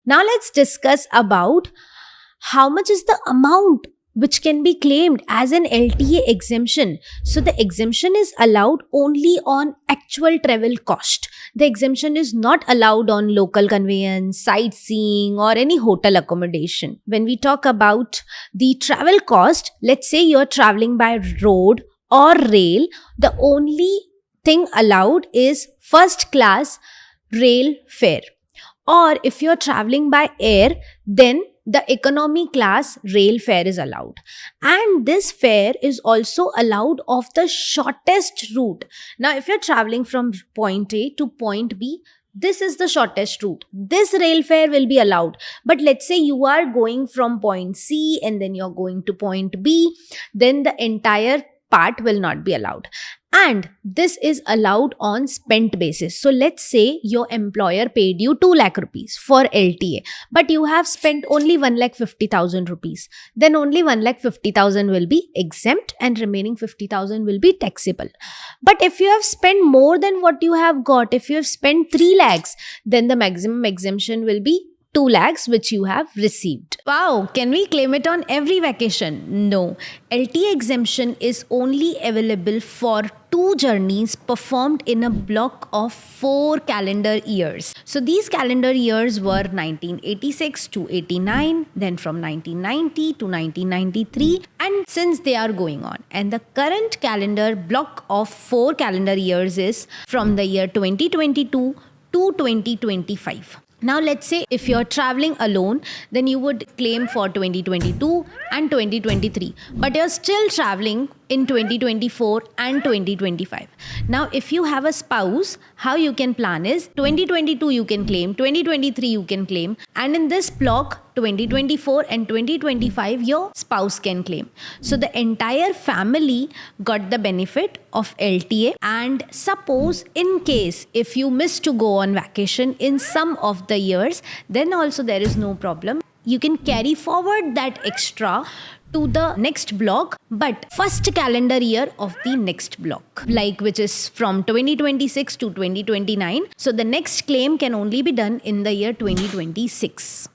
Now let's discuss about how much is the amount which can be claimed as an LTA exemption. So the exemption is allowed only on actual travel cost. The exemption is not allowed on local conveyance, sightseeing, or any hotel accommodation. When we talk about the travel cost, let's say you're traveling by road or rail, the only thing allowed is first class rail fare. Or if you're traveling by air, then the economy class rail fare is allowed. And this fare is also allowed of the shortest route. Now, if you're traveling from point A to point B, this is the shortest route. This rail fare will be allowed. But let's say you are going from point C and then you're going to point B, then the entire part will not be allowed. And this is allowed on spent basis. So let's say your employer paid you 2 lakh rupees for LTA, but you have spent only 1,50,000 rupees. Then only 1,50,000 will be exempt and remaining 50,000 will be taxable. But if you have spent more than what you have got, if you have spent 3 lakhs, then the maximum exemption will be 2 lakhs which you have received. Wow, can we claim it on every vacation? No. LTA exemption is only available for 2 journeys performed in a block of 4 calendar years. So these calendar years were 1986 to 89, then from 1990 to 1993, and since they are going on. And the current calendar block of 4 calendar years is from the year 2022 to 2025. Now, let's say if you're traveling alone, then you would claim for 2022 and 2023, but you're still traveling in 2024 and 2025. Now, if you have a spouse, how you can plan is 2022 you can claim, 2023 you can claim, and in this block 2024 and 2025 your spouse can claim. So the entire family got the benefit of LTA. And suppose in case if you miss to go on vacation in some of the years, then also there is no problem. You can carry forward that extra to the next block, but first calendar year of the next block, like which is from 2026 to 2029. So the next claim can only be done in the year 2026.